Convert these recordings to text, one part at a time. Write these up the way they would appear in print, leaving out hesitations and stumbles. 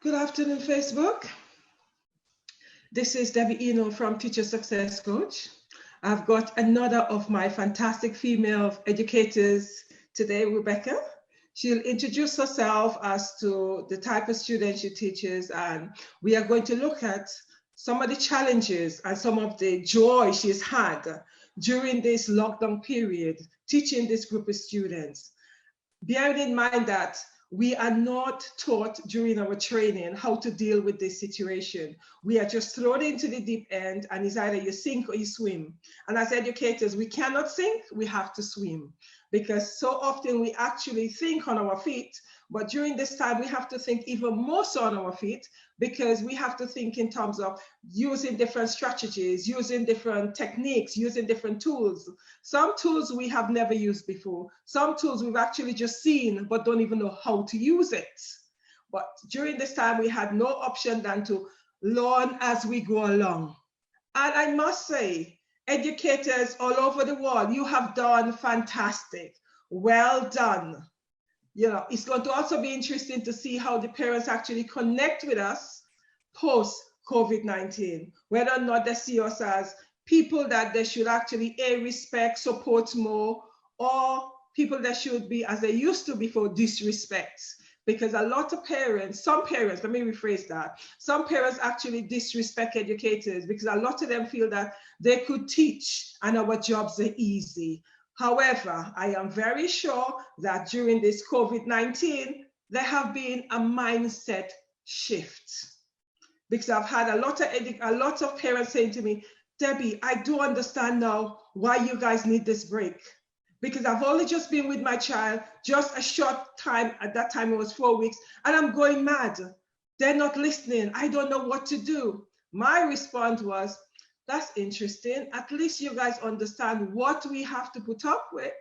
Good afternoon, Facebook. This is Debby Enoe from Teacher Success Coach. I've got another of my fantastic female educators today, Rebecca. She'll introduce herself as to the type of students she teaches, and we are going to look at some of the challenges and some of the joy she's had during this lockdown period, teaching this group of students. Bearing in mind that we are not taught during our training how to deal with this situation. We are just thrown into the deep end, and it's either you sink or you swim. And as educators, we cannot sink, we have to swim. Because so often we actually think on our feet, but during this time we have to think even more so on our feet, because we have to think in terms of using different strategies, using different techniques, using different tools. Some tools we have never used before. Some tools we've actually just seen, but don't even know how to use it. But during this time, we had no option than to learn as we go along. And I must say, educators all over the world, you have done fantastic. Well done. You know, it's going to also be interesting to see how the parents actually connect with us post COVID-19, whether or not they see us as people that they should actually respect, support more, or people that should be as they used to before, disrespect. Because a lot of parents, some parents, let me rephrase that, some parents actually disrespect educators because a lot of them feel that they could teach and our jobs are easy. However, I am very sure that during this COVID-19, there have been a mindset shift. Because I've had a lot of parents saying to me, Debbie, I do understand now why you guys need this break. Because I've only just been with my child, just a short time, at that time it was 4 weeks, and I'm going mad. They're not listening. I don't know what to do. My response was, that's interesting. At least you guys understand what we have to put up with,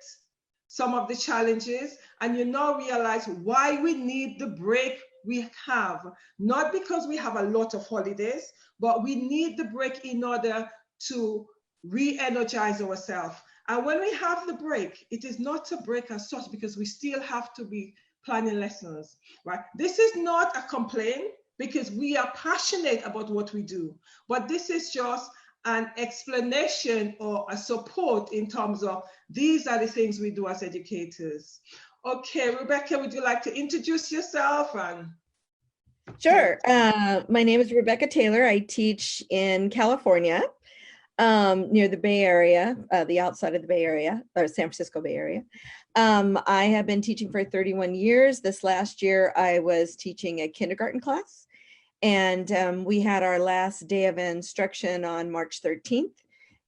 some of the challenges, and you now realize why we need the break we have. Not because we have a lot of holidays, but we need the break in order to re-energize ourselves. And when we have the break, it is not a break as such because we still have to be planning lessons, right? This is not a complaint because we are passionate about what we do, but this is just an explanation or a support in terms of these are the things we do as educators. Okay, Rebecca, would you like to introduce yourself? Sure. My name is Rebecca Taylor. I teach in California, near the Bay Area, the outside of the Bay Area, or San Francisco Bay Area. I have been teaching for 31 years. This last year, I was teaching a kindergarten class. And we had our last day of instruction on March 13th,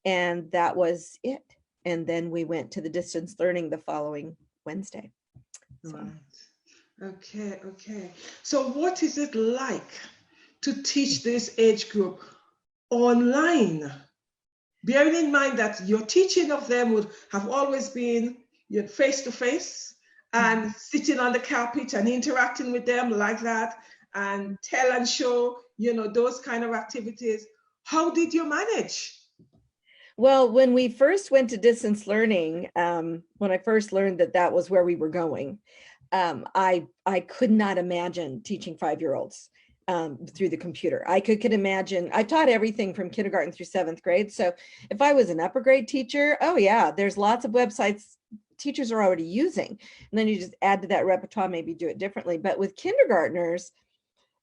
and that was it. And then we went to the distance learning the following Wednesday. So. Right. Okay. So what is it like to teach this age group online? Bearing in mind that your teaching of them would have always been face-to-face and sitting on the carpet and interacting with them like that, and tell and show, those kind of activities. How did you manage? Well, when we first went to distance learning, when I first learned that that was where we were going, I could not imagine teaching 5-year-olds through the computer. I could imagine, I taught everything from kindergarten through 7th grade. So if I was an upper grade teacher, oh yeah, there's lots of websites teachers are already using. And then you just add to that repertoire, maybe do it differently. But with kindergartners,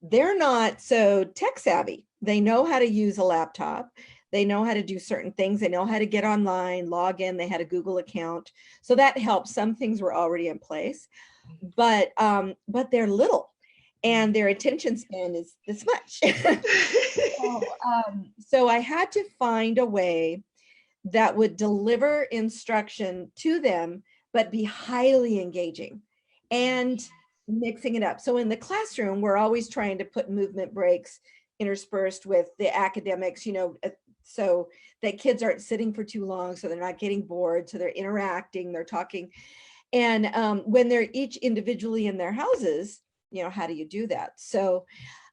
they're not so tech savvy. They know how to use a laptop. They know how to do certain things. They know how to get online, log in. They had a Google account. So that helps. Some things were already in place, but they're little and their attention span is this much. So I had to find a way that would deliver instruction to them, but be highly engaging and mixing it up. So in the classroom, we're always trying to put movement breaks interspersed with the academics, so that kids aren't sitting for too long, so they're not getting bored, so they're interacting, they're talking. And when they're each individually in their houses, how do you do that? So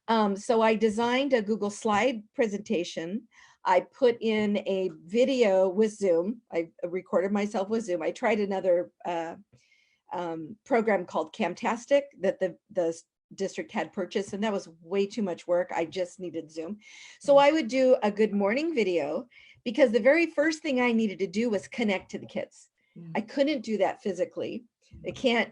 I designed a Google slide presentation. I put in a video with Zoom. I recorded myself with Zoom. I tried another program called Camtastic that the district had purchased, and that was way too much work. I just needed Zoom. So I would do a good morning video, because the very first thing I needed to do was connect to the kids. I couldn't do that physically. I can't,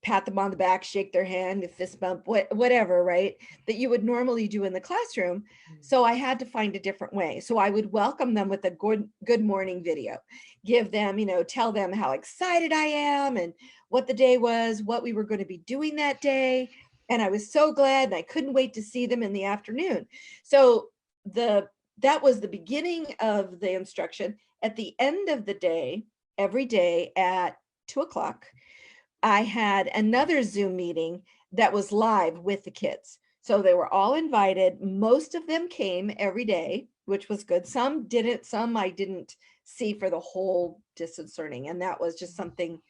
pat them on the back, shake their hand, a fist bump, whatever, right? That you would normally do in the classroom. So I had to find a different way. So I would welcome them with a good morning video, give them, tell them how excited I am and what the day was, what we were going to be doing that day. And I was so glad, and I couldn't wait to see them in the afternoon. So that was the beginning of the instruction. At the end of the day, every day at 2:00, I had another Zoom meeting that was live with the kids. So they were all invited. Most of them came every day, which was good. Some didn't, some I didn't see for the whole distance learning. And that was just something,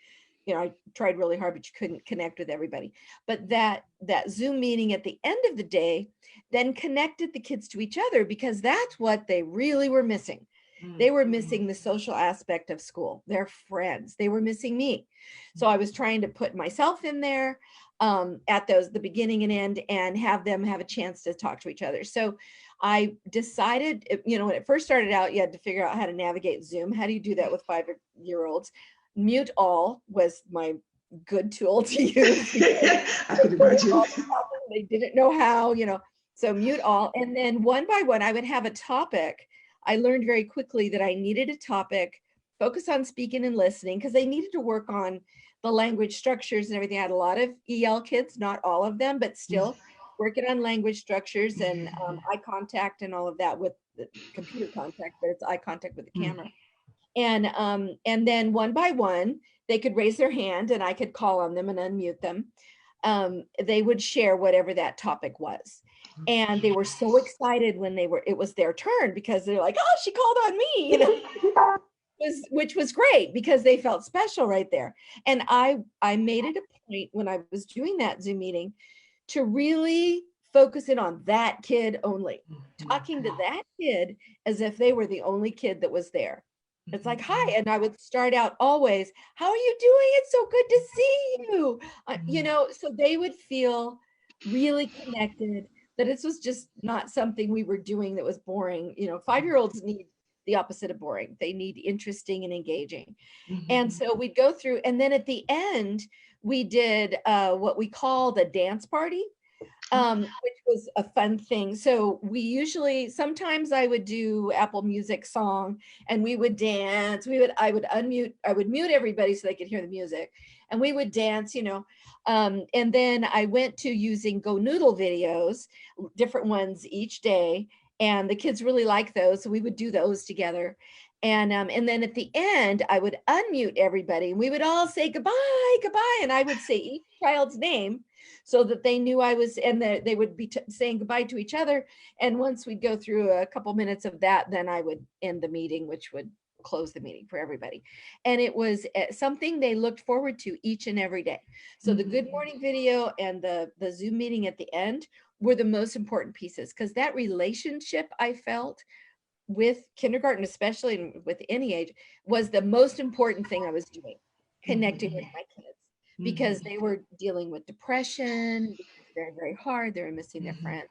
I tried really hard, but you couldn't connect with everybody. But that Zoom meeting at the end of the day then connected the kids to each other, because that's what they really were missing. They were missing the social aspect of school, their friends. They were missing me. So I was trying to put myself in there at the beginning and end, and have them have a chance to talk to each other. So I decided, when it first started out, you had to figure out how to navigate Zoom. How do you do that with 5-year-olds? Mute all was my good tool to use. I could imagine. They didn't know how, so mute all. And then one by one, I would have a topic. I learned very quickly that I needed a topic, focus on speaking and listening, because they needed to work on the language structures and everything. I had a lot of EL kids, not all of them, but still working on language structures and eye contact and all of that, with the computer contact, but it's eye contact with the camera. And then one by one, they could raise their hand and I could call on them and unmute them. They would share whatever that topic was. And they were so excited when it was their turn, because they're like, oh, she called on me, which was great, because they felt special right there. And I made it a point when I was doing that Zoom meeting to really focus in on that kid only, talking to that kid as if they were the only kid that was there. It's like, hi. And I would start out always, how are you doing? It's so good to see you. So they would feel really connected, that this was just not something we were doing that was boring. 5-year-olds need the opposite of boring. They need interesting and engaging. And so we'd go through, and then at the end, we did what we call the dance party, which was a fun thing. So sometimes I would do Apple Music song and we would dance. I would mute everybody so they could hear the music, and we would dance, and then I went to using Go Noodle videos, different ones each day. And the kids really like those. So we would do those together. And then at the end, I would unmute everybody and we would all say goodbye. And I would say each child's name so that they knew I was, and they would be saying goodbye to each other. And once we'd go through a couple minutes of that, then I would end the meeting, which would close the meeting for everybody. And it was something they looked forward to each and every day. So the good morning video and the Zoom meeting at the end were the most important pieces, because that relationship I felt with kindergarten, especially, and with any age, was the most important thing I was doing, connecting with my kids, because they were dealing with depression. It was very, very hard. They were missing their friends.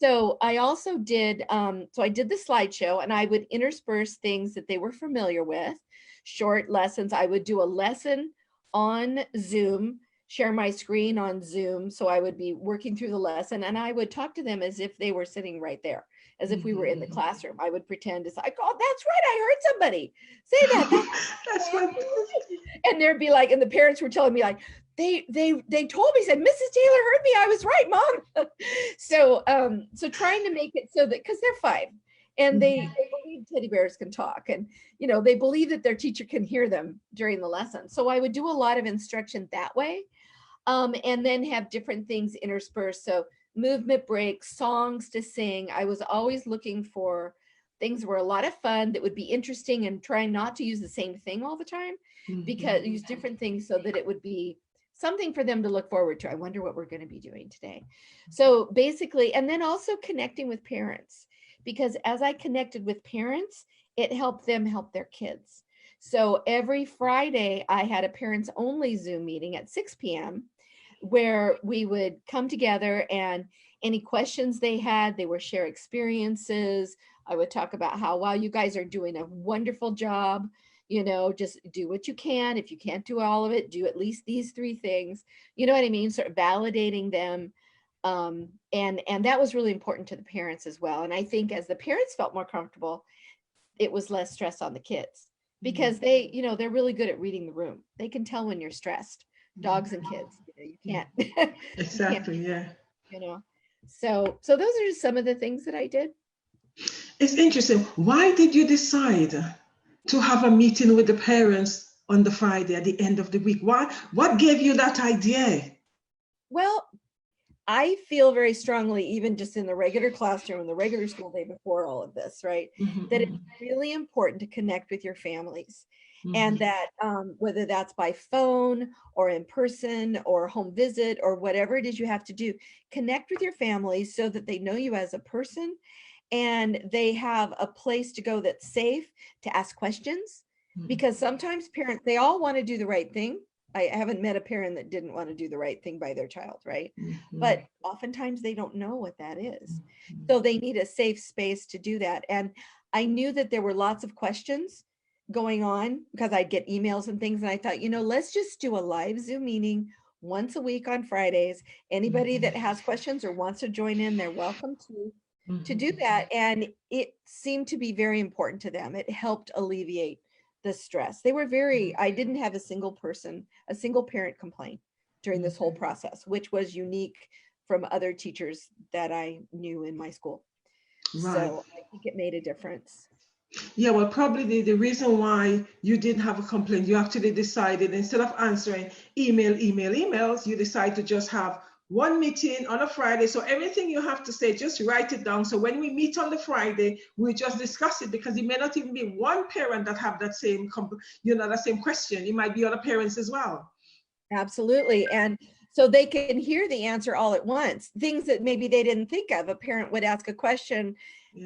So I also did, I did the slideshow, and I would intersperse things that they were familiar with, short lessons. I would do a lesson on Zoom, share my screen on Zoom. So I would be working through the lesson, and I would talk to them as if they were sitting right there, as if we were in the classroom. I would pretend it's like, oh, that's right, I heard somebody say that. That's right. And there'd be like, and the parents were telling me like, they told me, said, Mrs. Taylor heard me, I was right, Mom. So trying to make it so that, because they're 5 and they believe teddy bears can talk, and they believe that their teacher can hear them during the lesson. So I would do a lot of instruction that way, and then have different things interspersed. So movement breaks, songs to sing. I was always looking for things that were a lot of fun, that would be interesting, and trying not to use the same thing all the time, because use different things so that it would be something for them to look forward to. I wonder what we're going to be doing today. So basically, and then also connecting with parents, because as I connected with parents, it helped them help their kids. So every Friday I had a parents only Zoom meeting at 6 p.m. where we would come together, and any questions they had, they would share experiences. I would talk about how, wow, you guys are doing a wonderful job. Just do what you can. If you can't do all of it, do at least these 3 things. You know what I mean? Sort of validating them. And that was really important to the parents as well. And I think as the parents felt more comfortable, it was less stress on the kids, because they're really good at reading the room. They can tell when you're stressed. Dogs and kids, you can't. Exactly. You can't, Yeah. So those are just some of the things that I did. It's interesting. Why did you decide to have a meeting with the parents on the Friday at the end of the week? What gave you that idea? Well, I feel very strongly, even just in the regular classroom and the regular school day before all of this, right, that it's really important to connect with your families. And that whether that's by phone or in person or home visit or whatever it is you have to do, connect with your families so that they know you as a person, and they have a place to go that's safe to ask questions. Because sometimes parents, they all want to do the right thing. I haven't met a parent that didn't want to do the right thing by their child, right? But oftentimes they don't know what that is. So they need a safe space to do that. And I knew that there were lots of questions going on because I'd get emails and things. And I thought, let's just do a live Zoom meeting once a week on Fridays. Anybody that has questions or wants to join in, they're welcome to do that. And it seemed to be very important to them. It helped alleviate the stress. They were I didn't have a single parent complain during this whole process, which was unique from other teachers that I knew in my school. Right. So I think it made a difference. Yeah, well, probably the reason why you didn't have a complaint, you actually decided, instead of answering emails, you decide to just have one meeting on a Friday. So everything you have to say, just write it down. So when we meet on the Friday, we just discuss it, because it may not even be one parent that have that same, that same question. It might be other parents as well. Absolutely. And so they can hear the answer all at once, things that maybe they didn't think of. A parent would ask a question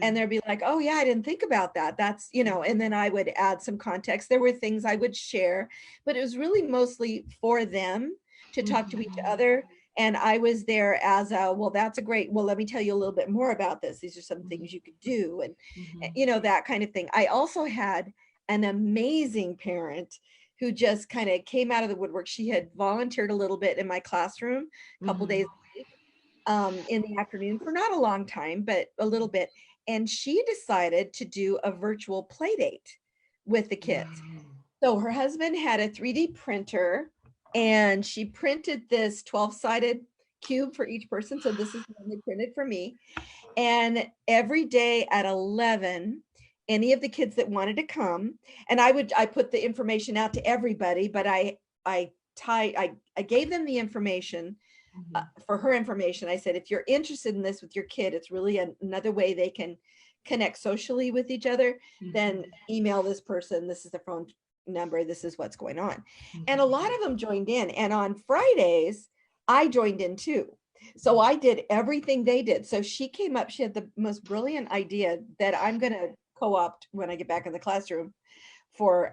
and they'd be like, oh yeah, I didn't think about that. That's, and then I would add some context. There were things I would share, but it was really mostly for them to talk to each other. And I was there as well, that's well, let me tell you a little bit more about this. These are some things you could do. And, that kind of thing. I also had an amazing parent who just kind of came out of the woodwork. She had volunteered a little bit in my classroom a couple days a week, in the afternoon for not a long time, but a little bit. And she decided to do a virtual play date with the kids. So her husband had a 3D printer, and she printed this 12-sided cube for each person. So this is the one they printed for me. And every day at 11, any of the kids that wanted to come, and I put the information out to everybody, but I gave them the information for her information. I said, if you're interested in this with your kid, it's really another way they can connect socially with each other, then email this person. This is the phone number. This is what's going on. And a lot of them joined in. And on Fridays, I joined in too. So I did everything they did. So she came up, she had the most brilliant idea that I'm going to co-opt when I get back in the classroom for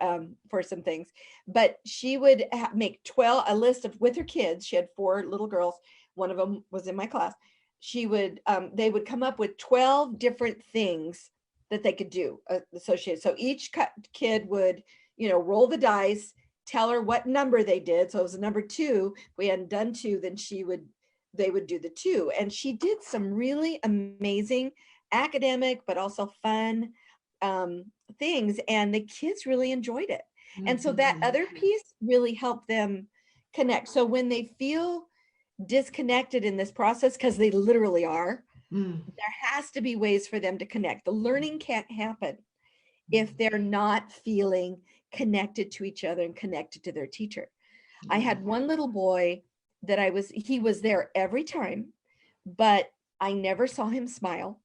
some things. But she would make a list with her kids. She had 4 little girls. One of them was in my class. They would come up with 12 different things that they could do associated. So each kid would, roll the dice, tell her what number they did. So it was a number 2. If we hadn't done 2, then they would do the 2. And she did some really amazing academic, but also fun things. And the kids really enjoyed it. And so that other piece really helped them connect. So when they feel disconnected in this process, because they literally are, there has to be ways for them to connect. The learning can't happen if they're not feeling connected to each other and connected to their teacher. I had one little boy that he was there every time, but I never saw him smile.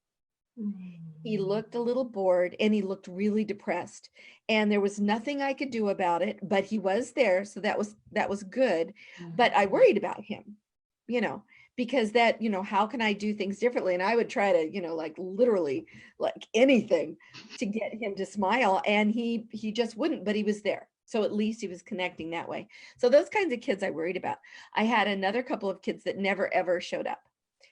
He looked a little bored and he looked really depressed, and there was nothing I could do about it, but he was there. So that was good. But I worried about him, because that, how can I do things differently? And I would try to, like literally like anything to get him to smile, and he just wouldn't, but he was there. So at least he was connecting that way. So those kinds of kids I worried about. I had another couple of kids that never ever showed up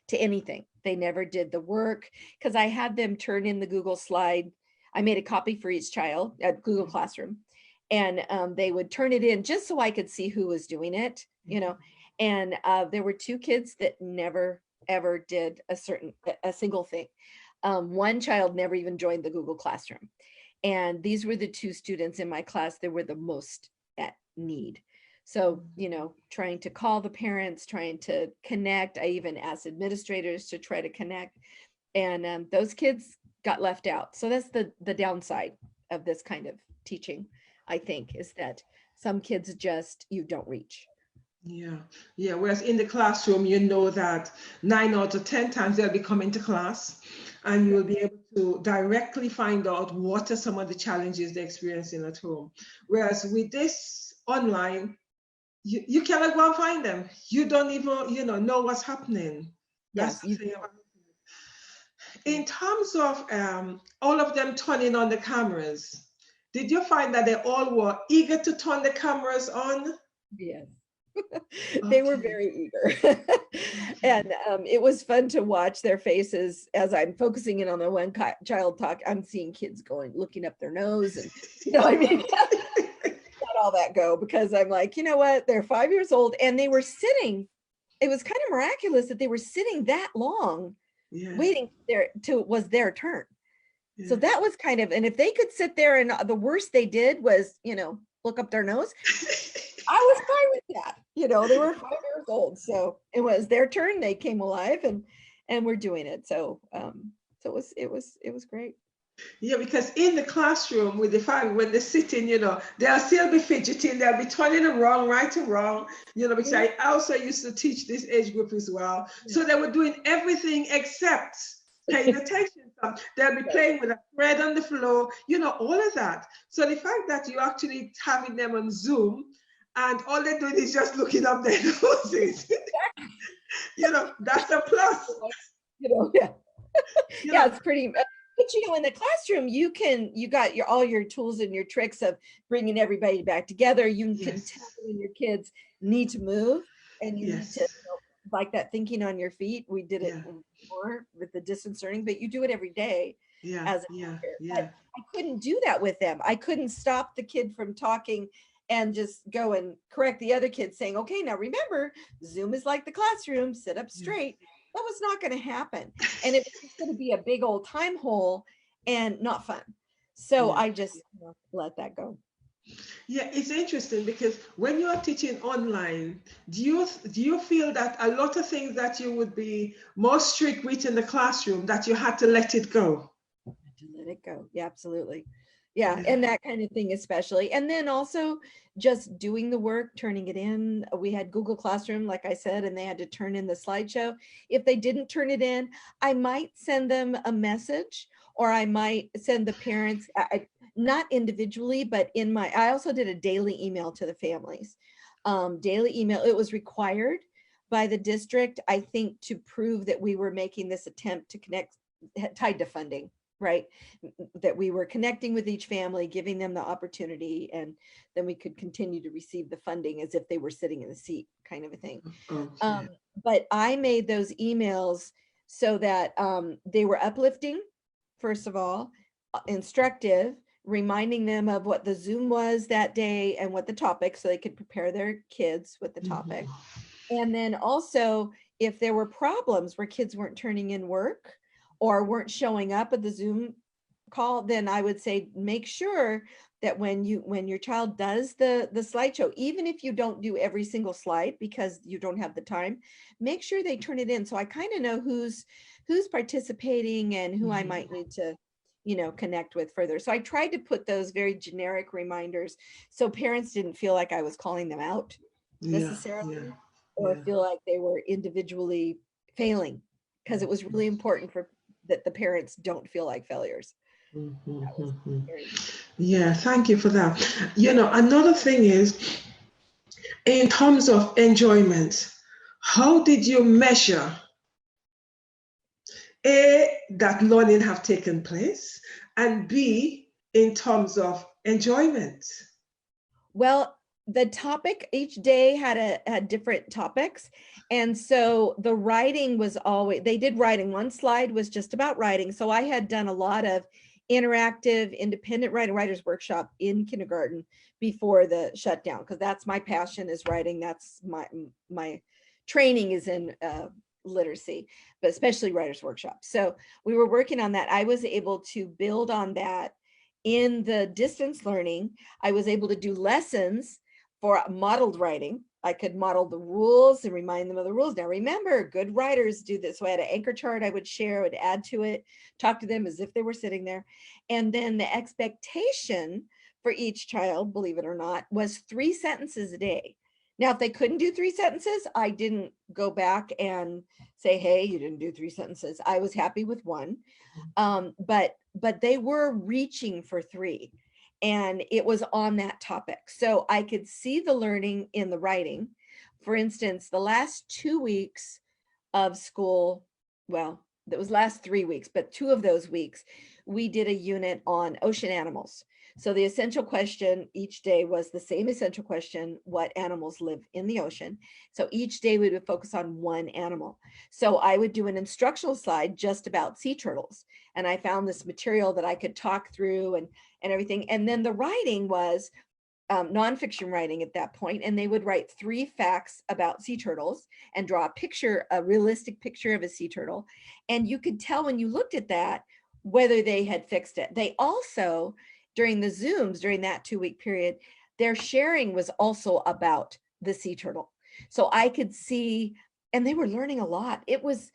to anything. They never did the work because I had them turn in the Google slide. I made a copy for each child at Google Classroom, and they would turn it in just so I could see who was doing it, you know. And there were two kids that never ever did a single thing. One child never even joined the Google Classroom. And these were the two students in my class that were the most at need. So, you know, trying to call the parents, trying to connect. I even asked administrators to try to connect. And those kids got left out. So that's the downside of this kind of teaching, I think, is that some kids just, you don't reach. Yeah. Whereas in the classroom, you know that 9 out of 10 times they'll be coming to class, and you will be able to directly find out what are some of the challenges they're experiencing at home. Whereas with this online, you cannot go and find them. You don't even, know what's happening. Yes, That's the thing. In terms of all of them turning on the cameras, did you find that they all were eager to turn the cameras on? Yes. They were very eager. And it was fun to watch their faces as I'm focusing in on the one child talk. I'm seeing kids looking up their nose, and I mean, let all that go, because I'm like, you know what, they're 5 years old and they were sitting. It was kind of miraculous that they were sitting that long, waiting was their turn. So that was kind of, and if they could sit there and the worst they did was, look up their nose, I was fine with that. They were 5 years old, so it was their turn. They came alive, and we're doing it. So it was great. Yeah, because in the classroom with the family, when they're sitting, they'll still be fidgeting, they'll be turning it wrong, right and wrong, because I also used to teach this age group as well. So they were doing everything except paying attention. They'll be playing with a thread on the floor, all of that. So the fact that you're actually having them on Zoom and all they're doing is just looking up their noses, that's a plus. It's pretty. But in the classroom, you got all your tools and your tricks of bringing everybody back together. You can tell when your kids need to move, and you need to, like that thinking on your feet. We did it before with the distance learning, but you do it every day as a teacher. But I couldn't do that with them. I couldn't stop the kid from talking and just go and correct the other kids, saying, okay, now remember, Zoom is like the classroom, sit up straight. That was not going to happen. And it was going to be a big old time hole and not fun. So I just let that go. Yeah, it's interesting because when you're teaching online, do you feel that a lot of things that you would be more strict with in the classroom, that you had to let it go? To let it go. Yeah, absolutely. Yeah, and that kind of thing especially. And then also just doing the work, turning it in. We had Google Classroom, like I said, and they had to turn in the slideshow. If they didn't turn it in, I might send them a message, or I might send the parents, not individually, but I also did a daily email to the families. Daily email, it was required by the district, I think, to prove that we were making this attempt to connect, tied to funding. Right, that we were connecting with each family, giving them the opportunity, and then we could continue to receive the funding as if they were sitting in the seat, kind of a thing. But I made those emails so that they were uplifting, first of all, instructive, reminding them of what the Zoom was that day and what the topic, so they could prepare their kids with the topic. And then also, if there were problems where kids weren't turning in work or weren't showing up at the Zoom call, then I would say, make sure that when your child does the slideshow, even if you don't do every single slide because you don't have the time, make sure they turn it in. So I kind of know who's participating and who I might need to, connect with further. So I tried to put those very generic reminders so parents didn't feel like I was calling them out necessarily, or feel like they were individually failing, because it was really important that the parents don't feel like failures. Yeah, thank you for that. Another thing is, in terms of enjoyment, how did you measure A, that learning have taken place, and B, in terms of enjoyment? Well, the topic each day had different topics. And so the writing was always, they did writing. One slide was just about writing. So I had done a lot of interactive independent writers workshop in kindergarten before the shutdown, because that's my passion is writing. That's my training is in literacy, but especially writers workshop. So we were working on that. I was able to build on that in the distance learning. I was able to do lessons for modeled writing. I could model the rules and remind them of the rules. Now remember, good writers do this. So I had an anchor chart I would share, I would add to it, talk to them as if they were sitting there. And then the expectation for each child, believe it or not, was 3 sentences a day. Now, if they couldn't do 3 sentences, I didn't go back and say, hey, you didn't do 3 sentences. I was happy with 1. But they were reaching for 3, and it was on that topic. So I could see the learning in the writing. For instance, the last 2 weeks of school, well, that was last 3 weeks, but 2 of those weeks, we did a unit on ocean animals. So the essential question each day was the same essential question: what animals live in the ocean? So each day we would focus on one animal. So I would do an instructional slide just about sea turtles. And I found this material that I could talk through and everything. And then the writing was nonfiction writing at that point, and they would write 3 facts about sea turtles and draw a picture, a realistic picture of a sea turtle. And you could tell when you looked at that whether they had fixed it. They also, during the Zooms, during that 2-week period, their sharing was also about the sea turtle. So I could see, and they were learning a lot. It was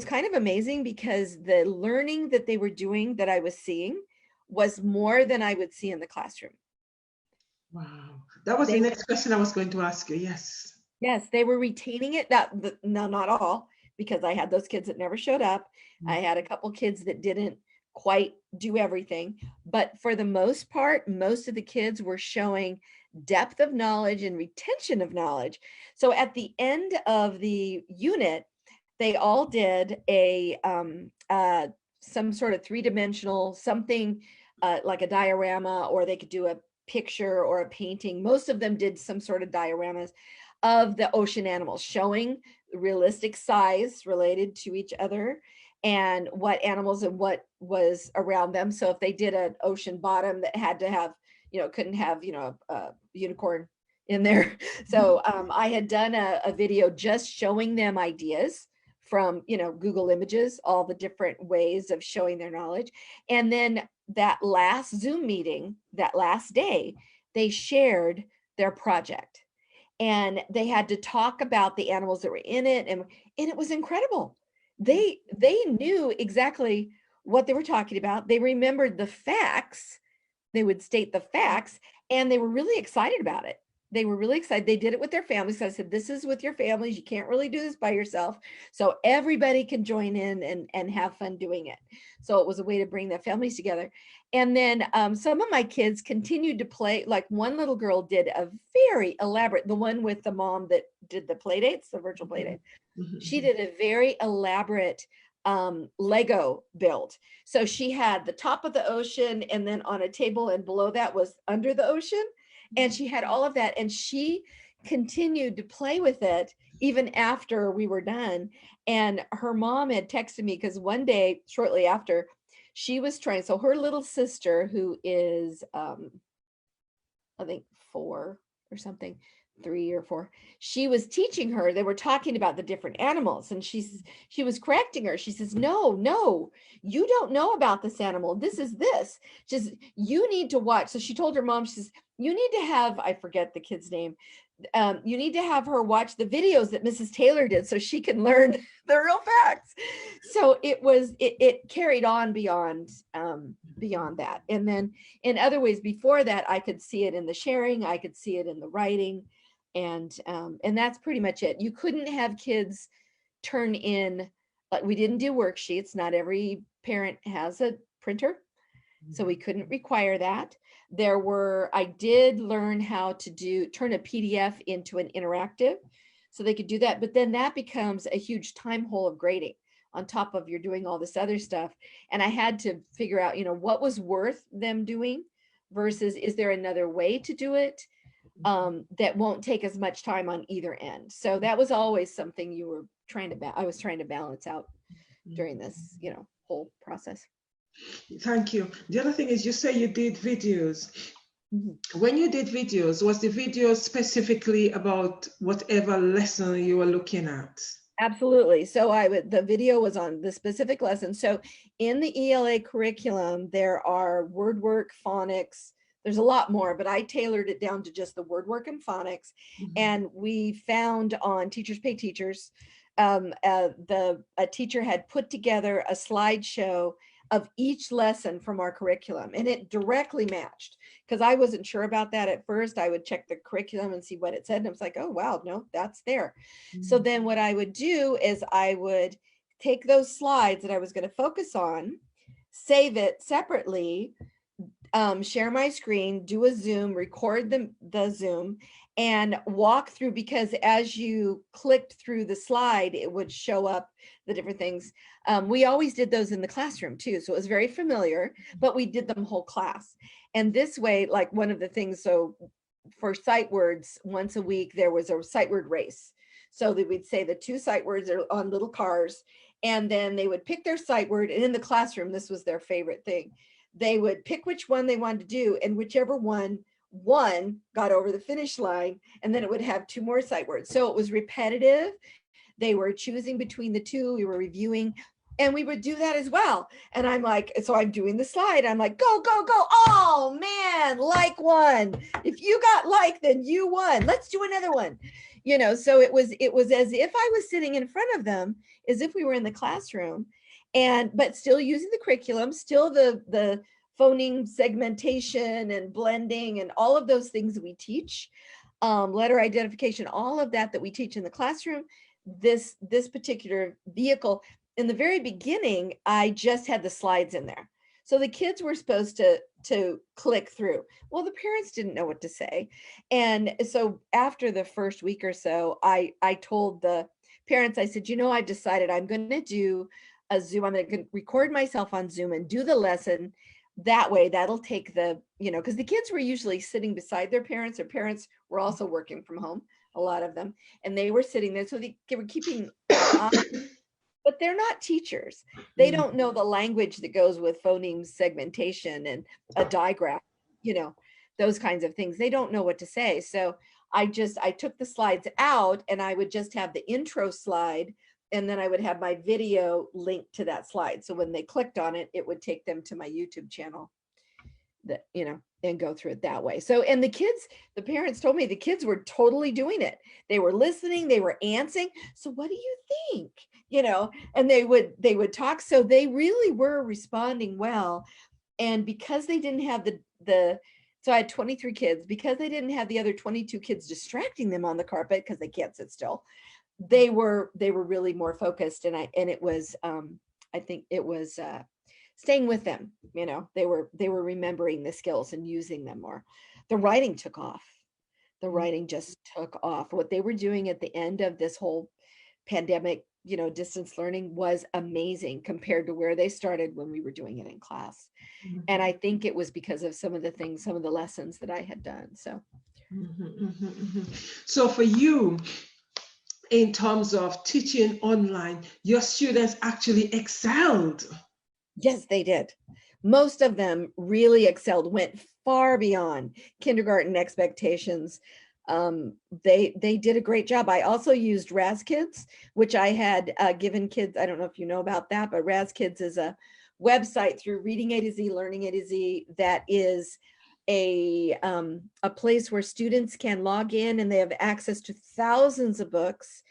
kind of amazing because the learning that they were doing that I was seeing was more than I would see in the classroom. Wow. That was the next question I was going to ask you. Yes. Yes, they were retaining it. No, not all, because I had those kids that never showed up. I had a couple kids that didn't quite do everything, but for the most part, most of the kids were showing depth of knowledge and retention of knowledge. So at the end of the unit, they all did a some sort of 3-dimensional something, like a diorama, or they could do a picture or a painting. Most of them did some sort of dioramas of the ocean animals, showing realistic size related to each other and what animals and what was around them. So if they did an ocean bottom that had to have, couldn't have, a unicorn in there. So I had done a video just showing them ideas from, Google Images, all the different ways of showing their knowledge. And then that last Zoom meeting, that last day, they shared their project. And they had to talk about the animals that were in it, and it was incredible. They knew exactly what they were talking about. They remembered the facts. They would state the facts, and they were really excited about it. They were really excited. They did it with their families. So I said, this is with your families. You can't really do this by yourself. So everybody can join in and have fun doing it. So it was a way to bring the families together. And then some of my kids continued to play. Like one little girl did a very elaborate, the one with the mom that did the play dates, the virtual play date. She did a very elaborate Lego build. So she had the top of the ocean, and then on a table, and below that was under the ocean. And she had all of that, and she continued to play with it even after we were done. And her mom had texted me, because one day shortly after, she was trying, so her little sister, who is I think 4 or something, 3 or 4, she was teaching her. They were talking about the different animals, and she was correcting her. She says, no, you don't know about this animal. This is this. Just, you need to watch. So she told her mom, she says, you need to have, I forget the kid's name, you need to have her watch the videos that Mrs. Taylor did so she can learn the real facts. So it carried on beyond that. And then in other ways before that, I could see it in the sharing, I could see it in the writing, and that's pretty much it. You couldn't have kids turn in, like, we didn't do worksheets. Not every parent has a printer, so we couldn't require that. I did learn how to turn a PDF into an interactive, so they could do that. But then that becomes a huge time hole of grading on top of you're doing all this other stuff. And I had to figure out, what was worth them doing versus is there another way to do it? that won't take as much time on either end. So that was always something you were trying to, I was trying to balance out during this, whole process. Thank you. The other thing is, you say you did videos. Mm-hmm. When you did videos, was the video specifically about whatever lesson you were looking at? Absolutely. So the video was on the specific lesson. So in the ELA curriculum, there are word work, phonics, there's a lot more, but I tailored it down to just the word work and phonics. And we found on Teachers Pay Teachers, a teacher had put together a slideshow of each lesson from our curriculum, and it directly matched, because I wasn't sure about that at first. I would check the curriculum and see what it said, and I was like, oh wow, no, that's there. So then what I would do is I would take those slides that I was going to focus on, save it separately, share my screen, do a Zoom, record the Zoom, and walk through, because as you clicked through the slide, it would show up the different things. We always did those in the classroom too, so it was very familiar, but we did them whole class. And this way, like one of the things, so for sight words, once a week, there was a sight word race. So that we'd say the 2 sight words are on little cars, and then they would pick their sight word, and in the classroom, this was their favorite thing. They would pick which one they wanted to do, and whichever one got over the finish line, and then it would have 2 more sight words. So it was repetitive. They were choosing between the 2. We were reviewing, and we would do that as well. And I'm like, so I'm doing the slide. I'm like, go, go, go. Oh man, like one. If you got like, then you won. Let's do another one. So it was as if I was sitting in front of them, as if we were in the classroom, but still using the curriculum, still the phoneme segmentation and blending and all of those things that we teach, letter identification, all of that we teach in the classroom. This particular vehicle, in the very beginning, I just had the slides in there. So the kids were supposed to click through. Well, the parents didn't know what to say. And so after the first week or so, I told the parents, I said, I've decided I'm going to do a Zoom. I'm going to record myself on Zoom and do the lesson. That way, that'll take because the kids were usually sitting beside their parents. Their parents were also working from home, a lot of them, and they were sitting there. So they were keeping but they're not teachers. They don't know the language that goes with phoneme segmentation and a digraph, those kinds of things. They don't know what to say. So I took the slides out, and I would just have the intro slide, and then I would have my video linked to that slide. So when they clicked on it, it would take them to my YouTube channel, and go through it that way. So, and the parents told me the kids were totally doing it. They were listening, they were answering. So what do you think? And they would talk. So they really were responding well. And because they didn't have so I had 23 kids, because they didn't have the other 22 kids distracting them on the carpet, because they can't sit still, they were really more focused. And it was, I think it was, staying with them. They were remembering the skills and using them more. The writing took off. The writing just took off. What they were doing at the end of this whole pandemic, distance learning, was amazing compared to where they started when we were doing it in class. And I think it was because of some of the lessons that I had done. So, So for you, in terms of teaching online, your students actually excelled. Yes, they did. Most of them really excelled, went far beyond kindergarten expectations. They did a great job. I also used RazKids, which I had given kids. I don't know if you know about that, but RazKids is a website through Reading A to Z, Learning A to Z, that is a place where students can log in, and they have access to thousands of books,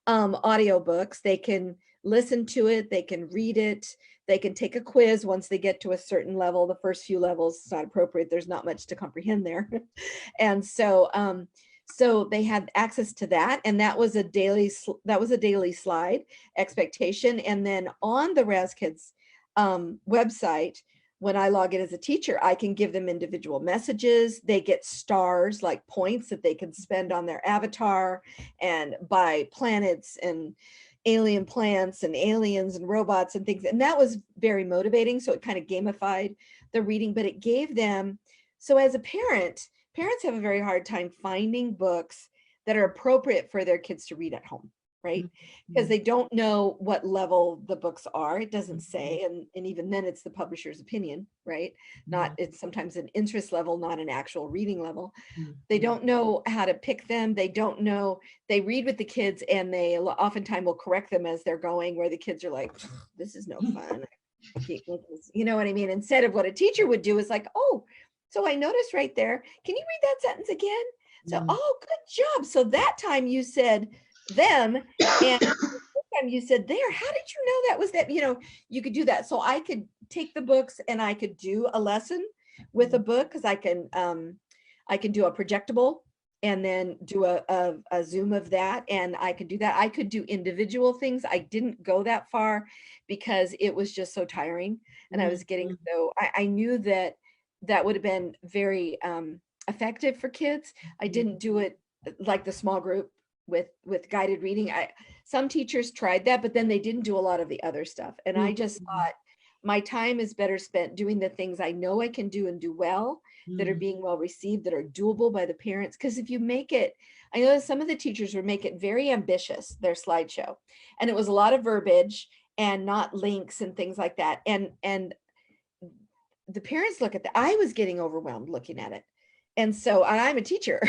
audio books. They can listen to it, they can read it, they can take a quiz once they get to a certain level. The first few levels, it's not appropriate. There's not much to comprehend there. And so they had access to that. And that was a daily slide expectation. And then on the RazKids website, when I log in as a teacher, I can give them individual messages. They get stars, like points that they can spend on their avatar, and buy planets and alien plants and aliens and robots and things. And that was very motivating. So it kind of gamified the reading, but it gave them, so as a parent parents have a very hard time finding books that are appropriate for their kids to read at home, right? Because they don't know what level the books are. It doesn't say, and even then it's the publisher's opinion, right? Not, it's sometimes an interest level, not an actual reading level. They don't know how to pick them. They don't know, they read with the kids and they oftentimes will correct them as they're going, where the kids are like, this is no fun. You know what I mean? Instead of what a teacher would do is like, oh, so I noticed right there, can you read that sentence again? So, oh, good job. So that time you said them, and this time you said there. How did you know that was that? You know, you could do that. So I could take the books and I could do a lesson with a book, because I can do a projectable and then do a Zoom of that. And I could do that. I could do individual things. I didn't go that far because it was just so tiring. And I was getting, so I knew that that would have been very effective for kids. I didn't do it like the small group with guided reading. Some teachers tried that, but then they didn't do a lot of the other stuff. And I just thought my time is better spent doing the things I know I can do and do well, that are being well received, that are doable by the parents. Because if you make it, I know that some of the teachers would make it very ambitious, their slideshow, and it was a lot of verbiage and not links and things like that. And the parents look at that. I was getting overwhelmed looking at it. And so I'm a teacher,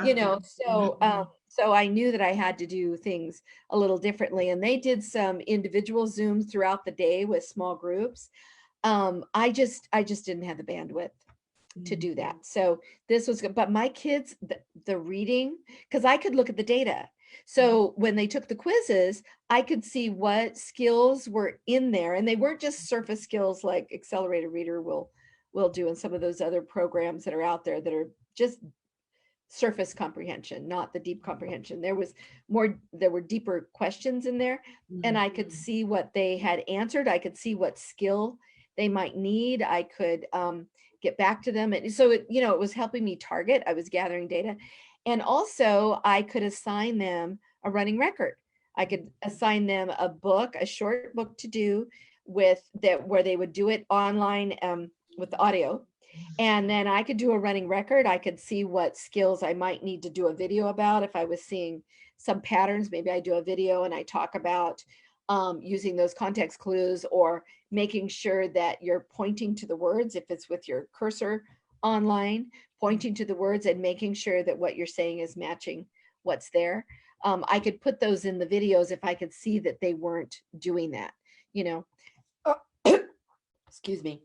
you know, so I knew that I had to do things a little differently. And they did some individual Zooms throughout the day with small groups. I just didn't have the bandwidth to do that. So this was good. But my kids, the reading, because I could look at the data. So when they took the quizzes, I could see what skills were in there, and they weren't just surface skills like Accelerated Reader will do, and some of those other programs that are out there that are just surface comprehension, not the deep comprehension. There were deeper questions in there, and I could see what they had answered. I could see what skill they might need. I could get back to them. And so it was helping me target. I was gathering data. And also I could assign them a running record. I could assign them a book, a short book to do with that, where they would do it online with the audio. And then I could do a running record. I could see what skills I might need to do a video about. If I was seeing some patterns, maybe I do a video and I talk about using those context clues, or making sure that you're pointing to the words, if it's with your cursor online, pointing to the words and making sure that what you're saying is matching what's there. I could put those in the videos if I could see that they weren't doing that, you know. Excuse me.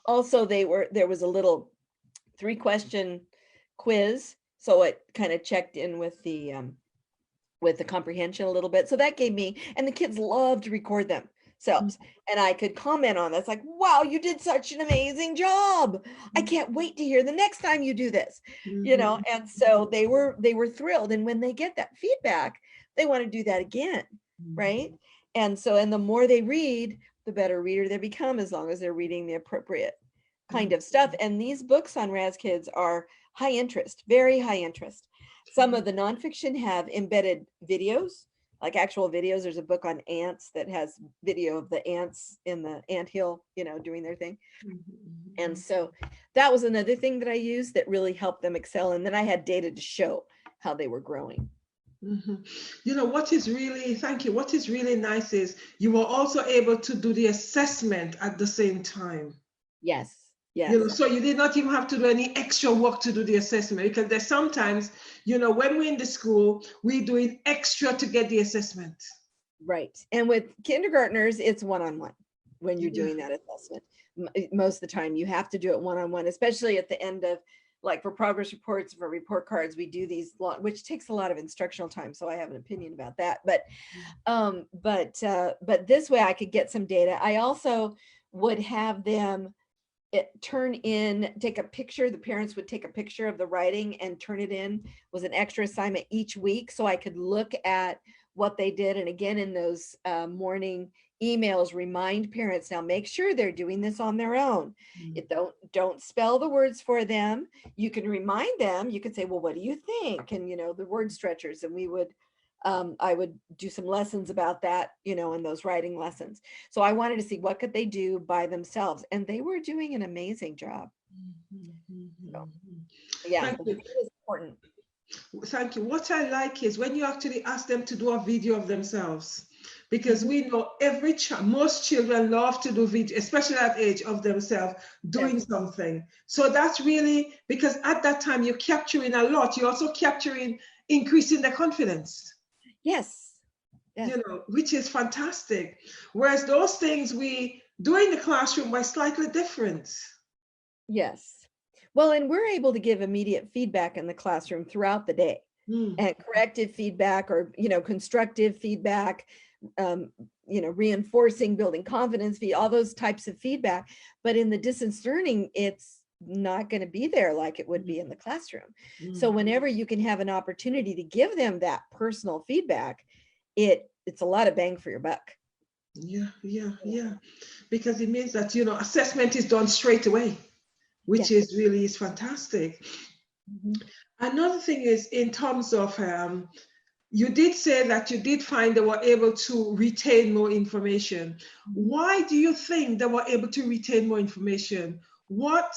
Also, there was a little 3-question quiz, so it kind of checked in with the comprehension a little bit. So that gave me, and the kids love to record themselves, and I could comment on that's like, wow, you did such an amazing job. I can't wait to hear the next time you do this, you know. And so they were thrilled. And when they get that feedback, they want to do that again, right? And so, and the more they read, the better reader they become, as long as they're reading the appropriate kind of stuff. And these books on Raz Kids are high interest, very high interest. Some of the nonfiction have embedded videos, like actual videos. There's a book on ants that has video of the ants in the anthill, you know, doing their thing. And so that was another thing that I used that really helped them excel. And then I had data to show how they were growing. You know, what is really, thank you. What is really nice is you were also able to do the assessment at the same time. Yes. Yes. You know, so you did not even have to do any extra work to do the assessment, because there's sometimes, you know, when we're in the school, we're doing extra to get the assessment. Right. And with kindergartners, it's one-on-one when you're doing that assessment. Most of the time you have to do it one-on-one, especially at the end of, like for progress reports, for report cards, we do these, which takes a lot of instructional time. So I have an opinion about that. But this way I could get some data. I also would have them take a picture. The parents would take a picture of the writing and turn it in. Was an extra assignment each week, so I could look at what they did. And again, in those morning emails, remind parents, now make sure they're doing this on their own. Don't spell the words for them. You can remind them. You can say, well, what do you think? And, you know, the word stretchers. And we would, I would do some lessons about that, you know, in those writing lessons. So I wanted to see what could they do by themselves. And they were doing an amazing job. So. Yeah, Thank you. it is important. Thank you. What I like is when you actually ask them to do a video of themselves, because we know most children love to do video, especially at age of themselves doing something. So that's really because at that time you're capturing a lot. You're also capturing increasing their confidence. Yes. Yes. You know, which is fantastic. Whereas those things we do in the classroom were slightly different. Yes. Well, and we're able to give immediate feedback in the classroom throughout the day, and corrective feedback, or, constructive feedback, reinforcing, building confidence, all those types of feedback. But in the distance learning, it's not going to be there like it would be in the classroom. So whenever you can have an opportunity to give them that personal feedback, it's a lot of bang for your buck. Yeah. Because it means that, assessment is done straight away, which is really is fantastic. Another thing is in terms of, you did say that you did find they were able to retain more information. Why do you think they were able to retain more information? What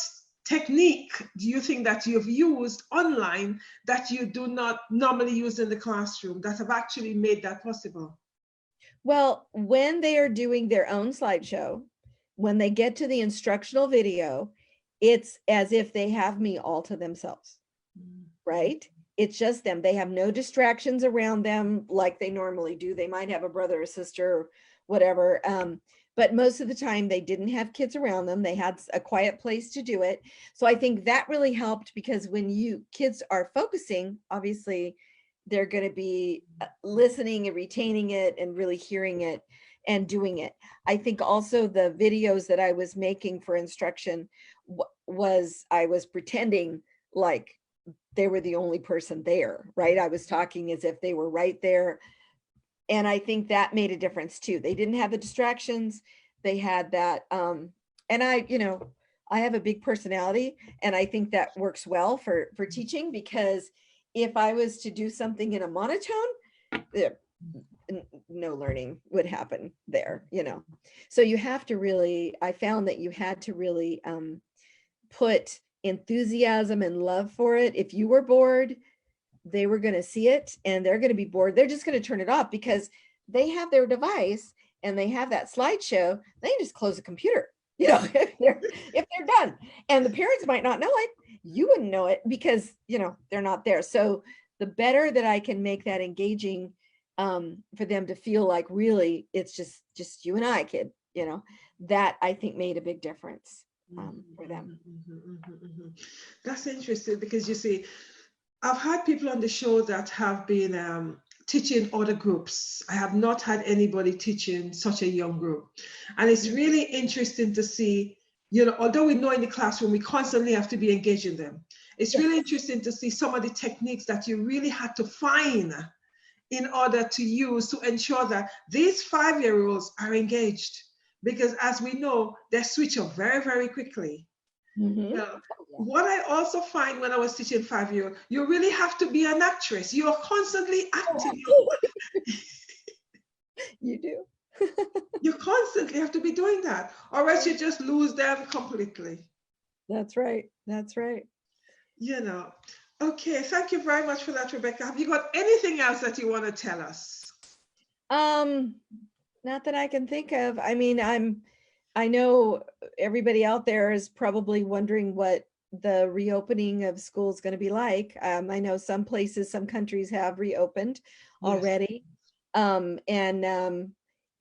technique do you think that you've used online that you do not normally use in the classroom that have actually made that possible? Well, when they are doing their own slideshow, when they get to the instructional video, it's as if they have me all to themselves, right? It's just them. They have no distractions around them like they normally do. They might have a brother or sister or whatever. But most of the time they didn't have kids around them. They had a quiet place to do it. So I think that really helped, because when kids are focusing, obviously they're going to be listening and retaining it and really hearing it and doing it. I think also the videos that I was making for instruction I was pretending like they were the only person there, right? I was talking as if they were right there. And I think that made a difference too. They didn't have the distractions. They had that. And I have a big personality, and I think that works well for teaching, because if I was to do something in a monotone, no learning would happen there, So you have to really, I found that you had to really put enthusiasm and love for it. If you were bored, they were going to see it, and they're going to be bored. They're just going to turn it off because they have their device and they have that slideshow. They just close the computer, if they're done. And the parents might not know it. You wouldn't know it because, they're not there. So the better that I can make that engaging, for them to feel like really it's just you and I, kid, that I think made a big difference for them. That's interesting, because you see, I've had people on the show that have been teaching other groups. I have not had anybody teaching such a young group. And it's really interesting to see, although we know in the classroom, we constantly have to be engaging them. It's really interesting to see some of the techniques that you really had to find in order to use to ensure that these 5-year-olds are engaged. Because as we know, they switch up very, very quickly. What I also find when I was teaching 5-year-old, you really have to be an actress. You're constantly acting. You do. You constantly have to be doing that, or else you just lose them completely. That's right. That's right. Okay, thank you very much for that, Rebecca. Have you got anything else that you want to tell us? Not that I can think of. I mean, I know everybody out there is probably wondering what the reopening of school is going to be like. I know some places, some countries have reopened already. And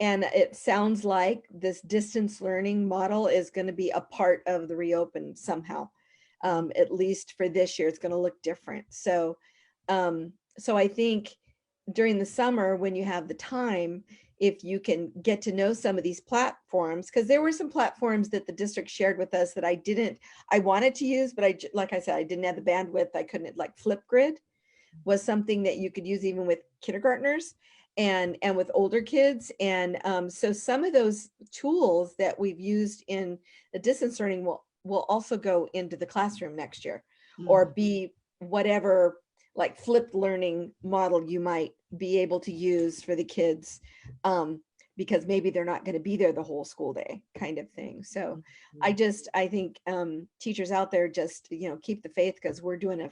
it sounds like this distance learning model is going to be a part of the reopen somehow. At least for this year, it's going to look different. So I think during the summer, when you have the time, if you can get to know some of these platforms, because there were some platforms that the district shared with us that I wanted to use, but like I said, I didn't have the bandwidth. I couldn't, like Flipgrid was something that you could use even with kindergartners and with older kids. And so some of those tools that we've used in the distance learning will also go into the classroom next year, or be whatever like flipped learning model you might be able to use for the kids. because maybe they're not going to be there the whole school day, kind of thing. So I think teachers out there, just, keep the faith, because we're doing a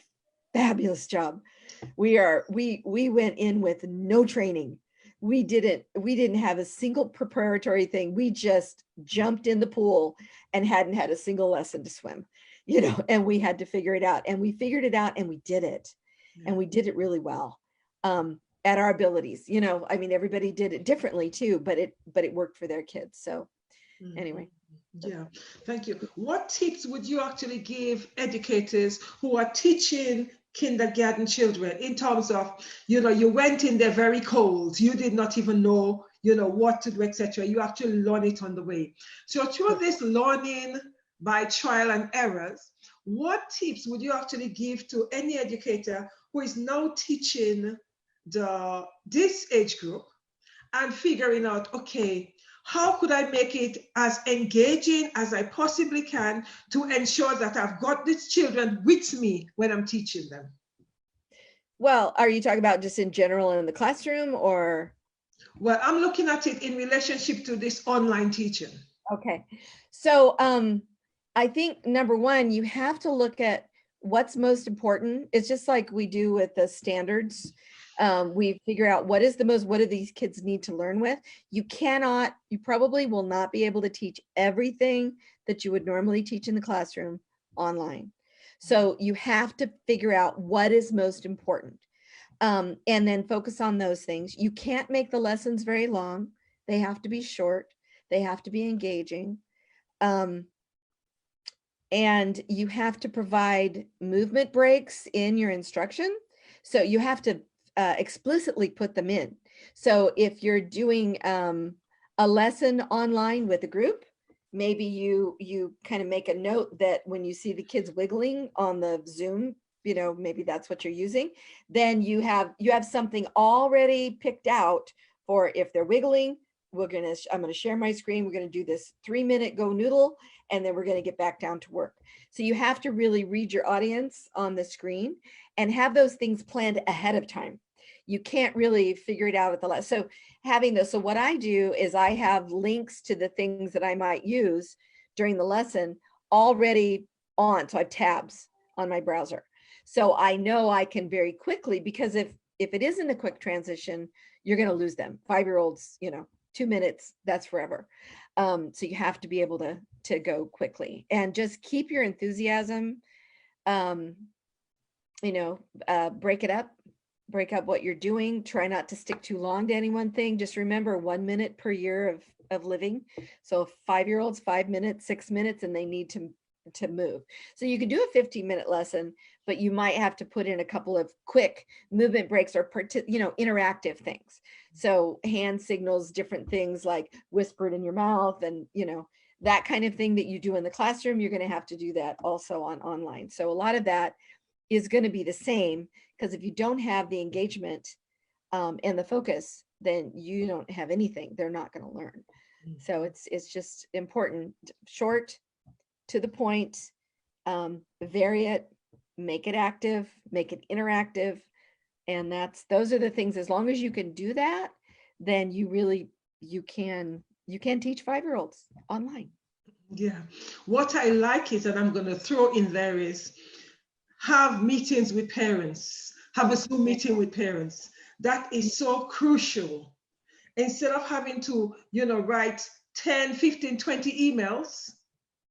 fabulous job. We went in with no training. We didn't have a single preparatory thing. We just jumped in the pool and hadn't had a single lesson to swim, and we had to figure it out, and we figured it out, and we did it. And we did it really well, at our abilities. Everybody did it differently too, but it worked for their kids. So anyway. Yeah, thank you. What tips would you actually give educators who are teaching kindergarten children, in terms of, you went in there very cold, you did not even know, what to do, etc. You actually learn it on the way. So through this learning by trial and errors, what tips would you actually give to any educator who is now teaching this age group and figuring out, okay, how could I make it as engaging as I possibly can to ensure that I've got these children with me when I'm teaching them? Well, are you talking about just in general in the classroom, or? Well, I'm looking at it in relationship to this online teaching. Okay. So I think number one, you have to look at what's most important. It's just like we do with the standards. We figure out what do these kids need to learn with. You probably will not be able to teach everything that you would normally teach in the classroom online. So you have to figure out what is most important, and then focus on those things. You can't make the lessons very long. They have to be short. They have to be engaging. And you have to provide movement breaks in your instruction. So you have to explicitly put them in. So if you're doing a lesson online with a group, maybe you kind of make a note that when you see the kids wiggling on the Zoom, maybe that's what you're using, then you have something already picked out for if they're wiggling. I'm going to share my screen. We're going to do this 3-minute go noodle, and then we're going to get back down to work. So you have to really read your audience on the screen and have those things planned ahead of time. You can't really figure it out at the last. So having those, so what I do is I have links to the things that I might use during the lesson already on. So I have tabs on my browser. So I know I can very quickly, because if it isn't a quick transition, you're going to lose them. 5-year-olds, 2 minutes, that's forever. So you have to be able to go quickly, and just keep your enthusiasm, break up what you're doing. Try not to stick too long to any one thing. Just remember 1 minute per year of living. So 5-year-olds, 5 minutes, 6 minutes, and they need to move. So you can do a 15-minute lesson, but you might have to put in a couple of quick movement breaks or interactive things. So hand signals, different things like whispered in your mouth, and that kind of thing that you do in the classroom, you're going to have to do that also online. So a lot of that is going to be the same, because if you don't have the engagement and the focus, then you don't have anything. They're not going to learn. So it's just important, short, to the point, vary it, make it active, make it interactive. And those are the things. As long as you can do that, then you can teach 5-year-olds online. Yeah. What I like is, and I'm going to throw in there, is have meetings with parents, have a Zoom meeting with parents. That is so crucial. Instead of having to, write 10, 15, 20 emails,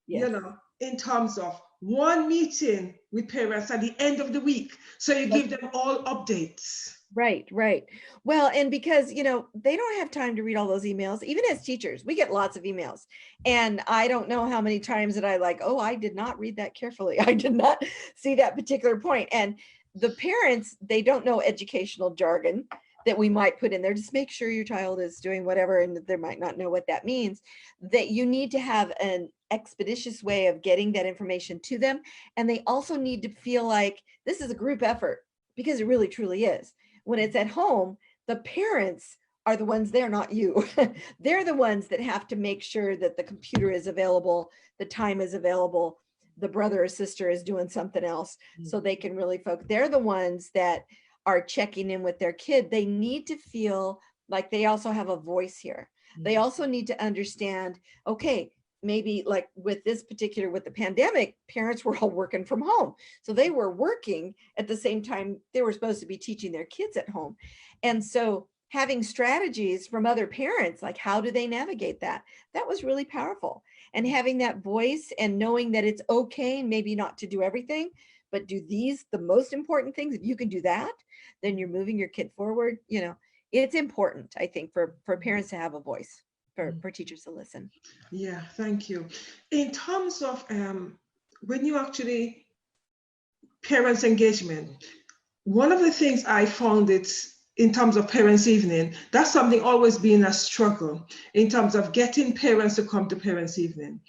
Yes. in terms of one meeting with parents at the end of the week. So you give them all updates. Right. Well, and because, they don't have time to read all those emails. Even as teachers, we get lots of emails. And I don't know how many times that I did not read that carefully. I did not see that particular point. And the parents, they don't know educational jargon that we might put in there. Just make sure your child is doing whatever, and they might not know what that means. That you need to have an expeditious way of getting that information to them. And they also need to feel like this is a group effort, because it really truly is. When it's at home, the parents are the ones there, not you. They're the ones that have to make sure that the computer is available, the time is available, the brother or sister is doing something else, so they can really focus. They're the ones that are checking in with their kid. They need to feel like they also have a voice here. They also need to understand, okay, maybe like with the pandemic, parents were all working from home. So they were working at the same time they were supposed to be teaching their kids at home. And so having strategies from other parents, like how do they navigate that? That was really powerful. And having that voice and knowing that it's okay, maybe not to do everything, but do the most important things. If you can do that, then you're moving your kid forward. It's important, I think, for parents to have a voice, for teachers to listen. Yeah, thank you. In terms of when you actually parents engagement, one of the things I found in terms of parents evening, that's something always been a struggle in terms of getting parents to come to parents evening.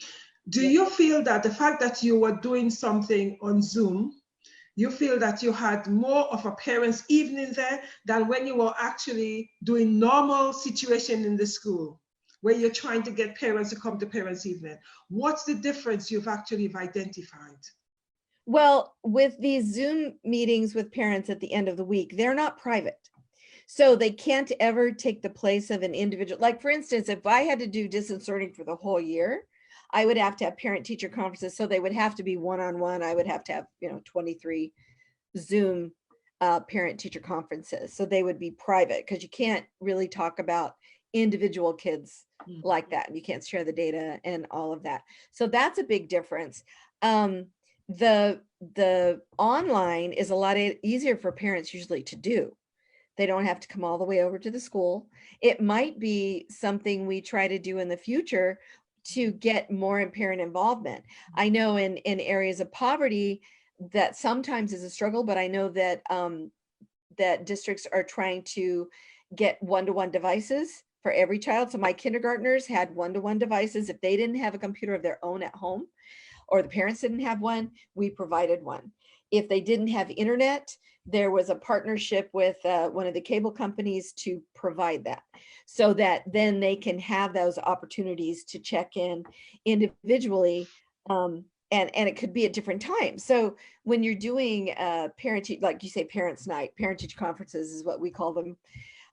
Do you feel that the fact that you were doing something on Zoom, you feel that you had more of a parents evening there than when you were actually doing normal situation in the school, where you're trying to get parents to come to parents evening? What's the difference you've actually identified? Well, with these Zoom meetings with parents at the end of the week, they're not private. So they can't ever take the place of an individual. Like, for instance, if I had to do distance learning for the whole year, I would have to have parent-teacher conferences. So they would have to be one-on-one. I would have to have, 23 Zoom parent-teacher conferences. So they would be private because you can't really talk about individual kids like that. You can't share the data and all of that. So that's a big difference. The online is a lot easier for parents usually to do. They don't have to come all the way over to the school. It might be something we try to do in the future to get more parent involvement. I know in areas of poverty that sometimes is a struggle, but I know that that districts are trying to get one-to-one devices for every child. So my kindergartners had one-to-one devices. If they didn't have a computer of their own at home, or the parents didn't have one, we provided one. If they didn't have internet, there was a partnership with one of the cable companies to provide that, so that then they can have those opportunities to check in individually, and it could be at different times. So when you're doing parent, like you say, parents' night, parent-teacher conferences is what we call them.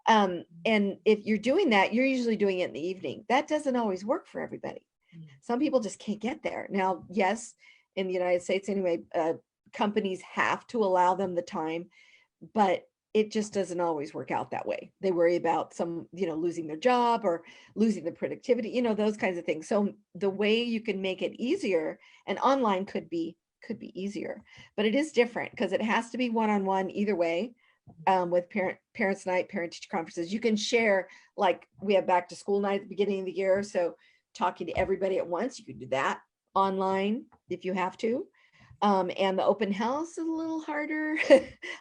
And if you're doing that, you're usually doing it in the evening. That doesn't always work for everybody. Some people just can't get there. Now, yes, in the United States anyway, companies have to allow them the time, but it just doesn't always work out that way. They worry about some, losing their job or losing the productivity, those kinds of things. So the way you can make it easier, and online could be easier, but it is different because it has to be one-on-one either way. With parents' night, parent-teacher conferences, you can share, like we have back to school night at the beginning of the year. So talking to everybody at once, you can do that online if you have to. And the open house is a little harder.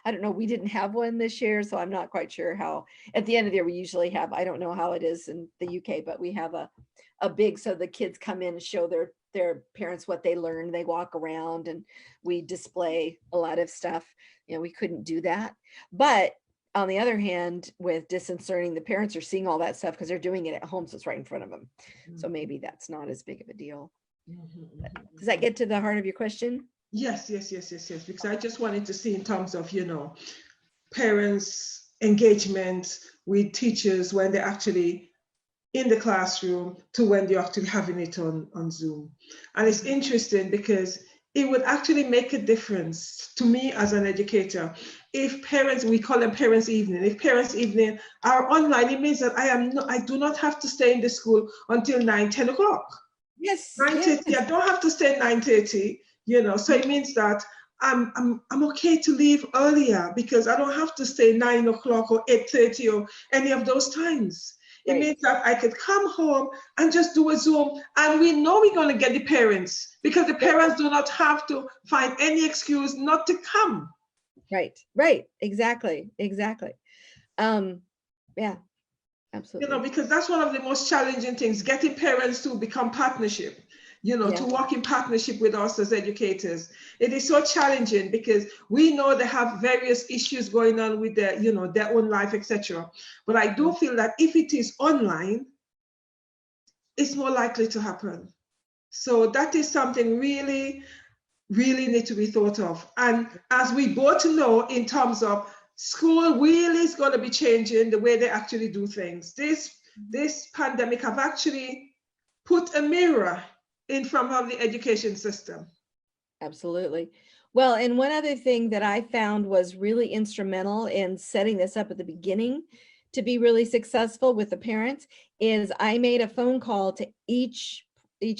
I don't know. We didn't have one this year, so I'm not quite sure how. At the end of the year, we usually have, I don't know how it is in the UK, but we have a big, so the kids come in and show their parents what they learned. They walk around and we display a lot of stuff. We couldn't do that. But on the other hand, with distance learning, the parents are seeing all that stuff because they're doing it at home, so it's right in front of them. So maybe that's not as big of a deal. Does that get to the heart of your question? Yes. Because I just wanted to see in terms of, parents' engagement with teachers when they're actually in the classroom to when they're actually having it on Zoom. And it's interesting because it would actually make a difference to me as an educator if parents, we call them parents' evening, if parents' evening are online. It means that I do not have to stay in the school until 9-10 o'clock. Yes. 9:30. Yes. I don't have to stay 9:30. So it means that I'm okay to leave earlier because I don't have to stay 9 o'clock or 8:30 or any of those times. It means that I could come home and just do a Zoom, and we know we're going to get the parents because the parents do not have to find any excuse not to come. Right. Exactly. Yeah, absolutely. Because that's one of the most challenging things, getting parents to become partnership. To work in partnership with us as educators. It is so challenging because we know they have various issues going on with their, their own life, etc. But I do feel that if it is online, it's more likely to happen. So that is something really, really need to be thought of. And as we both know, in terms of school really is going to be changing the way they actually do things. This this pandemic have actually put a mirror in front of the education system. Absolutely. Well, and one other thing that I found was really instrumental in setting this up at the beginning to be really successful with the parents is I made a phone call to each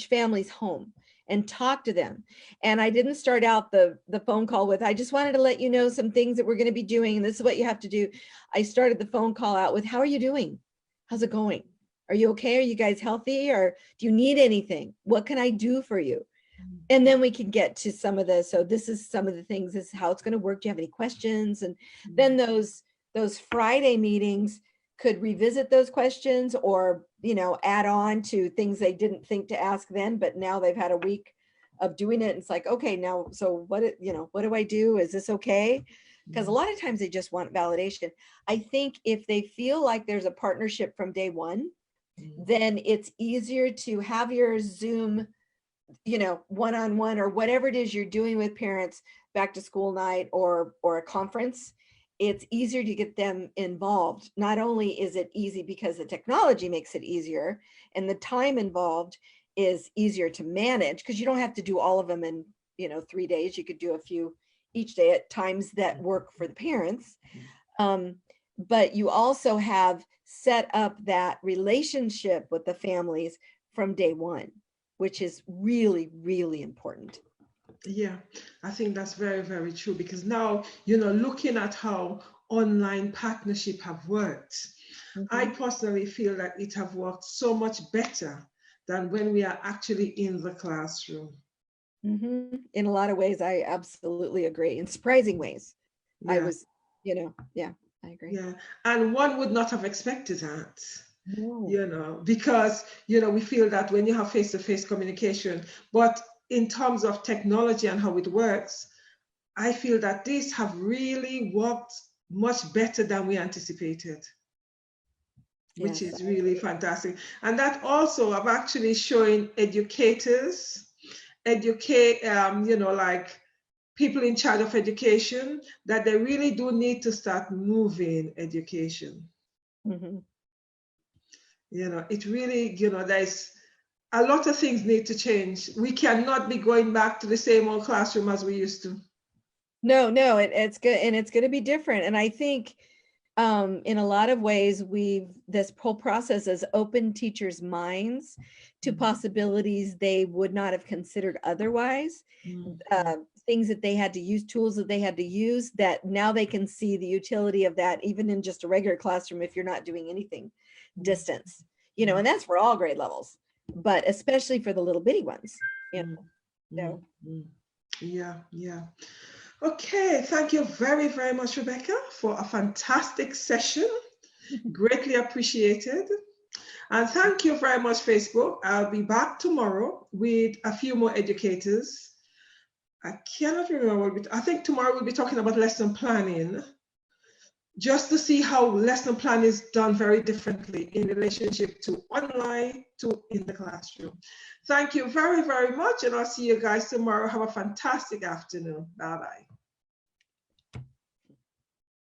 family's home and talk to them. And I didn't start out the phone call with, I just wanted to let you know some things that we're going to be doing, and this is what you have to do. I started the phone call out with, how are you doing? How's it going? Are you okay? Are you guys healthy? Or do you need anything? What can I do for you? And then we can get to some of the, so this is some of the things, this is how it's going to work. Do you have any questions? And then those Friday meetings could revisit those questions or, you know, add on to things they didn't think to ask then, but now they've had a week of doing it. And it's like, okay, now, so what, you know, what do I do? Is this okay? Because a lot of times they just want validation. I think if they feel like there's a partnership from day one, then it's easier to have your Zoom, you know, one-on-one or whatever it is you're doing with parents, back to school night or a conference. It's easier to get them involved. Not only is it easy because the technology makes it easier and the time involved is easier to manage because you don't have to do all of them in, you know, 3 days. You could do a few each day at times that work for the parents. But you also have set up that relationship with the families from day one, which is really, really important. Yeah, I think that's very, very true because now, you know, looking at how online partnership have worked, I personally feel that it have worked so much better than when we are actually in the classroom. In a lot of ways, I absolutely agree. In surprising ways, Yeah. I was, you know, yeah, I agree. Yeah, and one would not have expected that. No. You know, because, you know, we feel that when you have face-to-face communication, but in terms of technology and how it works, I feel that these have really worked much better than we anticipated, which Yes, is really fantastic. And that also I'm actually showing educators, you know, like people in charge of education, that they really do need to start moving education. You know, it really, you know, there's a lot of things need to change. We cannot be going back to the same old classroom as we used to. No, it's good. And it's going to be different. And I think in a lot of ways, this whole process has opened teachers' minds to possibilities they would not have considered otherwise. Things that they had to use, tools that they had to use, that now they can see the utility of that, even in just a regular classroom, if you're not doing anything distance, you know, and that's for all grade levels, but especially for the little bitty ones, you know. Yeah. Okay, thank you very, very much, Rebecca, for a fantastic session. Greatly appreciated. And thank you very much, Facebook. I'll be back tomorrow with a few more educators. I cannot remember, I think tomorrow we'll be talking about lesson planning, just to see how lesson plan is done very differently in relationship to online to in the classroom. Thank you very, very much, and I'll see you guys tomorrow. Have a fantastic afternoon. Bye-bye.